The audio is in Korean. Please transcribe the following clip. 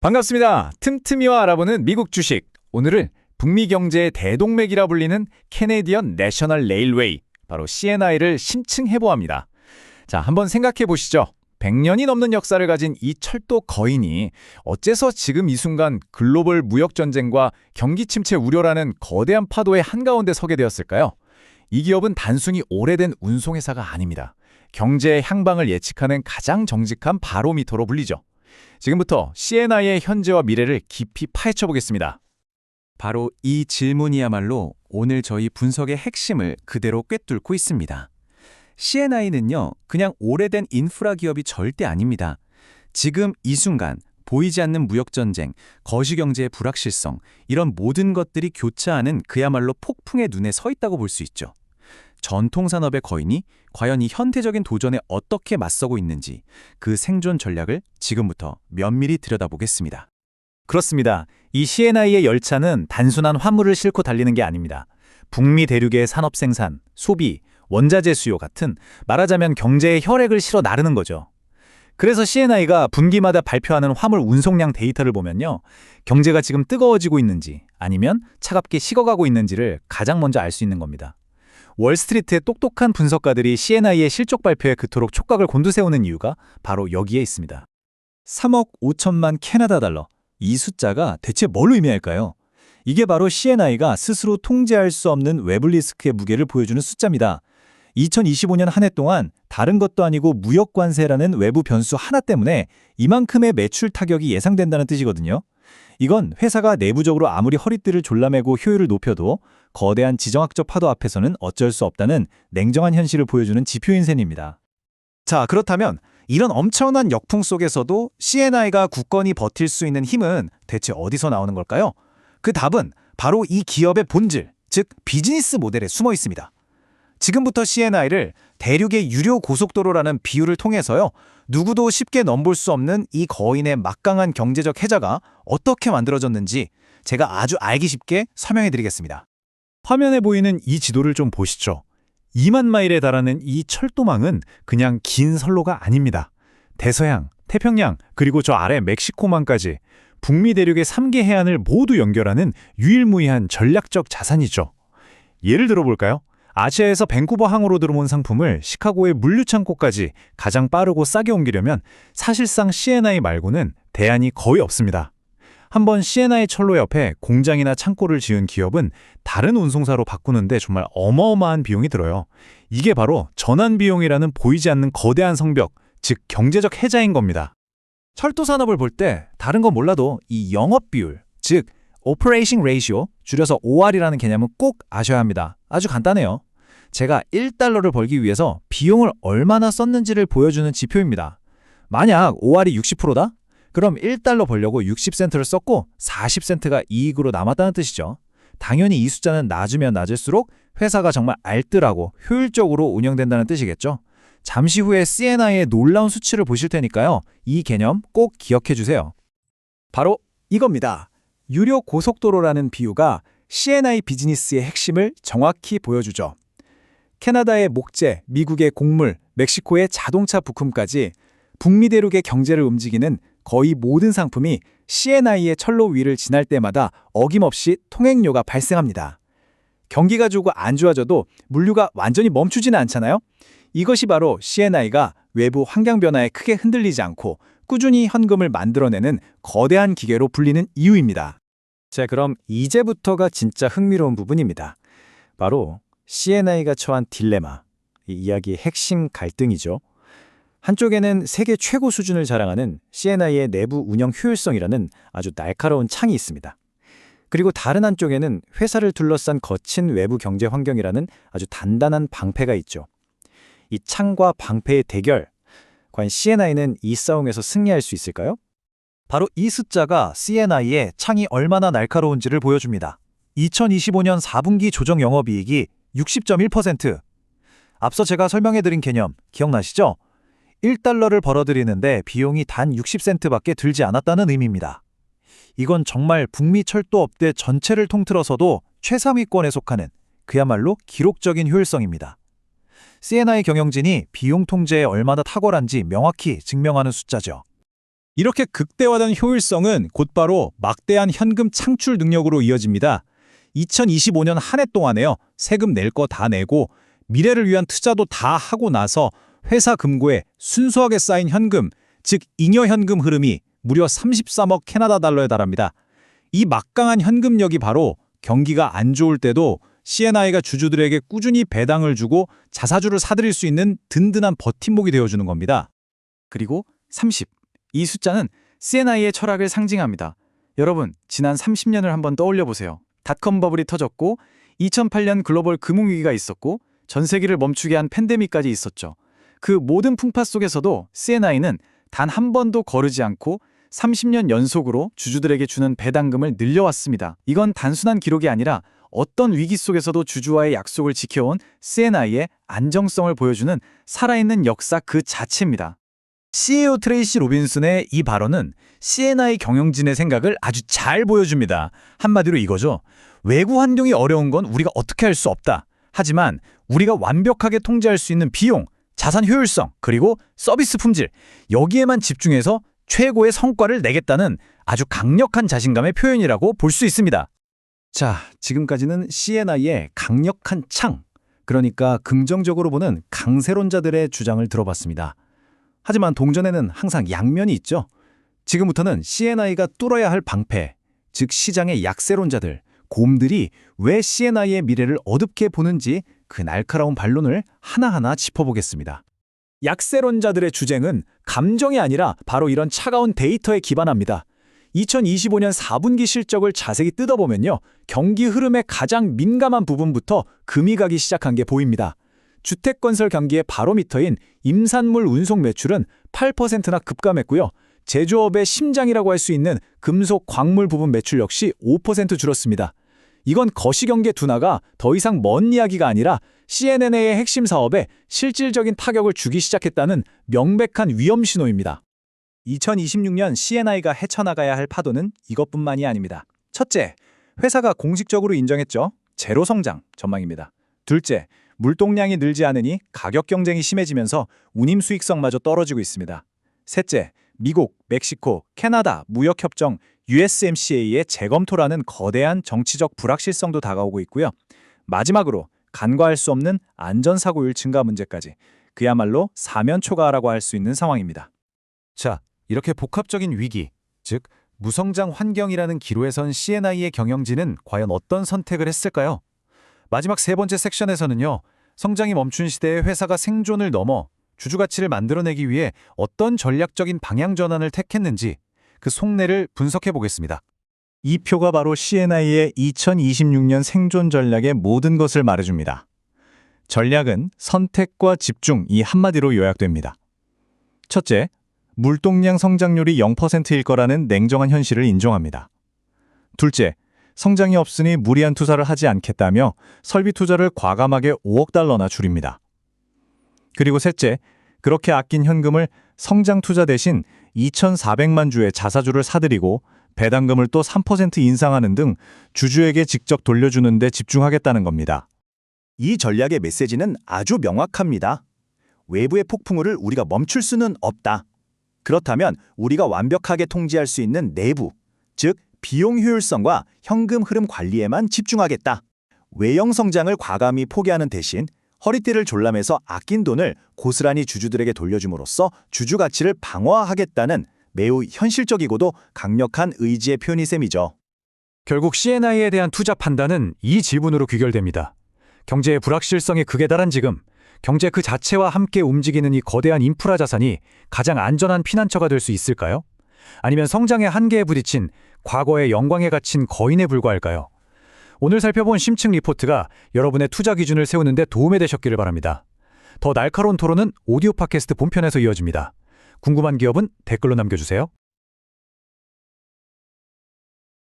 반갑습니다. 틈틈이와 알아보는 미국 주식. 오늘은 북미 경제의 대동맥이라 불리는 캐네디언 내셔널 레일웨이, 바로 CNI를 심층해보합니다. 자, 한번 생각해 보시죠. 100년이 넘는 역사를 가진 이 철도 거인이 어째서 지금 이 순간 글로벌 무역 전쟁과 경기 침체 우려라는 거대한 파도의 한가운데 서게 되었을까요? 이 기업은 단순히 오래된 운송회사가 아닙니다. 경제의 향방을 예측하는 가장 정직한 바로미터로 불리죠. 지금부터 CNI의 현재와 미래를 깊이 파헤쳐 보겠습니다. 바로 이 질문이야말로 오늘 저희 분석의 핵심을 그대로 꿰뚫고 있습니다. CNI는요, 그냥 오래된 인프라 기업이 절대 아닙니다. 지금 이 순간 보이지 않는 무역전쟁, 거시경제의 불확실성, 이런 모든 것들이 교차하는 그야말로 폭풍의 눈에 서 있다고 볼 수 있죠. 전통산업의 거인이 과연 이 현대적인 도전에 어떻게 맞서고 있는지 그 생존 전략을 지금부터 면밀히 들여다보겠습니다. 그렇습니다. 이 CNI의 열차는 단순한 화물을 싣고 달리는 게 아닙니다. 북미 대륙의 산업 생산, 소비, 원자재 수요 같은 말하자면 경제의 혈액을 실어 나르는 거죠. 그래서 CNI가 분기마다 발표하는 화물 운송량 데이터를 보면요, 경제가 지금 뜨거워지고 있는지 아니면 차갑게 식어가고 있는지를 가장 먼저 알 수 있는 겁니다. 월스트리트의 똑똑한 분석가들이 CNI의 실적 발표에 그토록 촉각을 곤두세우는 이유가 바로 여기에 있습니다. 3억 5천만 캐나다 달러. 이 숫자가 대체 뭘 의미할까요? 이게 바로 CNI가 스스로 통제할 수 없는 외부 리스크의 무게를 보여주는 숫자입니다. 2025년 한 해 동안 다른 것도 아니고 무역 관세라는 외부 변수 하나 때문에 이만큼의 매출 타격이 예상된다는 뜻이거든요. 이건 회사가 내부적으로 아무리 허리띠를 졸라매고 효율을 높여도 거대한 지정학적 파도 앞에서는 어쩔 수 없다는 냉정한 현실을 보여주는 지표인 셈입니다. 자, 그렇다면 이런 엄청난 역풍 속에서도 CNI가 굳건히 버틸 수 있는 힘은 대체 어디서 나오는 걸까요? 그 답은 바로 이 기업의 본질, 즉 비즈니스 모델에 숨어 있습니다. 지금부터 CNI를 대륙의 유료 고속도로라는 비유를 통해서요, 누구도 쉽게 넘볼 수 없는 이 거인의 막강한 경제적 해자가 어떻게 만들어졌는지 제가 아주 알기 쉽게 설명해 드리겠습니다. 화면에 보이는 이 지도를 좀 보시죠. 2만 마일에 달하는 이 철도망은 그냥 긴 선로가 아닙니다. 대서양, 태평양, 그리고 저 아래 멕시코만까지 북미 대륙의 3개 해안을 모두 연결하는 유일무이한 전략적 자산이죠. 예를 들어볼까요? 아시아에서 밴쿠버 항으로 들어온 상품을 시카고의 물류창고까지 가장 빠르고 싸게 옮기려면 사실상 CNI 말고는 대안이 거의 없습니다. 한번 CNI 철로 옆에 공장이나 창고를 지은 기업은 다른 운송사로 바꾸는데 정말 어마어마한 비용이 들어요. 이게 바로 전환 비용이라는 보이지 않는 거대한 성벽, 즉 경제적 해자인 겁니다. 철도 산업을 볼 때 다른 건 몰라도 이 영업 비율, 즉 Operation Ratio, 줄여서 OR이라는 개념은 꼭 아셔야 합니다. 아주 간단해요. 제가 1달러를 벌기 위해서 비용을 얼마나 썼는지를 보여주는 지표입니다. 만약 OR이 60%다? 그럼 1달러 벌려고 60센트를 썼고 40센트가 이익으로 남았다는 뜻이죠. 당연히 이 숫자는 낮으면 낮을수록 회사가 정말 알뜰하고 효율적으로 운영된다는 뜻이겠죠. 잠시 후에 CNI의 놀라운 수치를 보실 테니까요. 이 개념 꼭 기억해 주세요. 바로 이겁니다. 유료 고속도로라는 비유가 CNI 비즈니스의 핵심을 정확히 보여주죠. 캐나다의 목재, 미국의 곡물, 멕시코의 자동차 부품까지 북미 대륙의 경제를 움직이는 거의 모든 상품이 CNI의 철로 위를 지날 때마다 어김없이 통행료가 발생합니다. 경기가 조금 안 좋아져도 물류가 완전히 멈추지는 않잖아요? 이것이 바로 CNI가 외부 환경 변화에 크게 흔들리지 않고 꾸준히 현금을 만들어내는 거대한 기계로 불리는 이유입니다. 자, 그럼 이제부터가 진짜 흥미로운 부분입니다. 바로 CNI가 처한 딜레마, 이 이야기의 핵심 갈등이죠. 한쪽에는 세계 최고 수준을 자랑하는 CNI의 내부 운영 효율성이라는 아주 날카로운 창이 있습니다. 그리고 다른 한쪽에는 회사를 둘러싼 거친 외부 경제 환경이라는 아주 단단한 방패가 있죠. 이 창과 방패의 대결, 과연 CNI는 이 싸움에서 승리할 수 있을까요? 바로 이 숫자가 CNI의 창이 얼마나 날카로운지를 보여줍니다. 2025년 4분기 조정 영업이익이 60.1%. 앞서 제가 설명해드린 개념 기억나시죠? 1달러를 벌어들이는데 비용이 단 60센트밖에 들지 않았다는 의미입니다. 이건 정말 북미 철도 업계 전체를 통틀어서도 최상위권에 속하는 그야말로 기록적인 효율성입니다. CNI 경영진이 비용 통제에 얼마나 탁월한지 명확히 증명하는 숫자죠. 이렇게 극대화된 효율성은 곧바로 막대한 현금 창출 능력으로 이어집니다. 2025년 한 해 동안에요. 세금 낼 거 다 내고 미래를 위한 투자도 다 하고 나서 회사 금고에 순수하게 쌓인 현금, 즉 잉여 현금 흐름이 무려 33억 캐나다 달러에 달합니다. 이 막강한 현금력이 바로 경기가 안 좋을 때도 C&I가 주주들에게 꾸준히 배당을 주고 자사주를 사들일 수 있는 든든한 버팀목이 되어주는 겁니다. 그리고 30. 이 숫자는 C&I의 철학을 상징합니다. 여러분, 지난 30년을 한번 떠올려 보세요. 닷컴 버블이 터졌고 2008년 글로벌 금융위기가 있었고 전 세계를 멈추게 한 팬데믹까지 있었죠. 그 모든 풍파 속에서도 C&I는 단 한 번도 거르지 않고 30년 연속으로 주주들에게 주는 배당금을 늘려왔습니다. 이건 단순한 기록이 아니라 어떤 위기 속에서도 주주와의 약속을 지켜온 C&I의 안정성을 보여주는 살아있는 역사 그 자체입니다. CEO 트레이시 로빈슨의 이 발언은 C&I 경영진의 생각을 아주 잘 보여줍니다. 한마디로 이거죠. 외부 환경이 어려운 건 우리가 어떻게 할 수 없다. 하지만 우리가 완벽하게 통제할 수 있는 비용, 자산 효율성, 그리고 서비스 품질, 여기에만 집중해서 최고의 성과를 내겠다는 아주 강력한 자신감의 표현이라고 볼 수 있습니다. 자, 지금까지는 C&I의 강력한 창, 그러니까 긍정적으로 보는 강세론자들의 주장을 들어봤습니다. 하지만 동전에는 항상 양면이 있죠. 지금부터는 C&I가 뚫어야 할 방패, 즉 시장의 약세론자들, 곰들이 왜 C&I의 미래를 어둡게 보는지 그 날카로운 반론을 하나하나 짚어보겠습니다. 약세론자들의 주쟁은 감정이 아니라 바로 이런 차가운 데이터에 기반합니다. 2025년 4분기 실적을 자세히 뜯어보면요. 경기 흐름의 가장 민감한 부분부터 금이 가기 시작한 게 보입니다. 주택건설 경기의 바로미터인 임산물 운송 매출은 8%나 급감했고요. 제조업의 심장이라고 할 수 있는 금속 광물 부분 매출 역시 5% 줄었습니다. 이건 거시경제 둔화가 더 이상 먼 이야기가 아니라 CNN의 핵심 사업에 실질적인 타격을 주기 시작했다는 명백한 위험 신호입니다. 2026년 C&I가 헤쳐나가야 할 파도는 이것뿐만이 아닙니다. 첫째, 회사가 공식적으로 인정했죠. 제로 성장 전망입니다. 둘째, 물동량이 늘지 않으니 가격 경쟁이 심해지면서 운임 수익성마저 떨어지고 있습니다. 셋째, 미국, 멕시코, 캐나다 무역협정 USMCA의 재검토라는 거대한 정치적 불확실성도 다가오고 있고요. 마지막으로 간과할 수 없는 안전사고율 증가 문제까지 그야말로 사면초가라고 할 수 있는 상황입니다. 자, 이렇게 복합적인 위기, 즉 무성장 환경이라는 기로에 선 C&I의 경영진은 과연 어떤 선택을 했을까요? 마지막 세 번째 섹션에서는요. 성장이 멈춘 시대에 회사가 생존을 넘어 주주 가치를 만들어내기 위해 어떤 전략적인 방향 전환을 택했는지 그 속내를 분석해 보겠습니다. 이 표가 바로 C&I의 2026년 생존 전략의 모든 것을 말해줍니다. 전략은 선택과 집중 이 한마디로 요약됩니다. 첫째, 물동량 성장률이 0%일 거라는 냉정한 현실을 인정합니다. 둘째, 성장이 없으니 무리한 투자를 하지 않겠다며 설비 투자를 과감하게 5억 달러나 줄입니다. 그리고 셋째, 그렇게 아낀 현금을 성장 투자 대신 2,400만 주의 자사주를 사들이고 배당금을 또 3% 인상하는 등 주주에게 직접 돌려주는 데 집중하겠다는 겁니다. 이 전략의 메시지는 아주 명확합니다. 외부의 폭풍우를 우리가 멈출 수는 없다. 그렇다면 우리가 완벽하게 통제할 수 있는 내부, 즉 비용 효율성과 현금 흐름 관리에만 집중하겠다. 외형 성장을 과감히 포기하는 대신 허리띠를 졸라매서 아낀 돈을 고스란히 주주들에게 돌려줌으로써 주주 가치를 방어하겠다는 매우 현실적이고도 강력한 의지의 표현이 셈이죠. 결국 C&I에 대한 투자 판단은 이 질문으로 귀결됩니다. 경제의 불확실성에 극에 달한 지금, 경제 그 자체와 함께 움직이는 이 거대한 인프라 자산이 가장 안전한 피난처가 될 수 있을까요? 아니면 성장의 한계에 부딪힌 과거의 영광에 갇힌 거인에 불과할까요? 오늘 살펴본 심층 리포트가 여러분의 투자 기준을 세우는 데 도움이 되셨기를 바랍니다. 더 날카로운 토론은 오디오 팟캐스트 본편에서 이어집니다. 궁금한 기업은 댓글로 남겨주세요.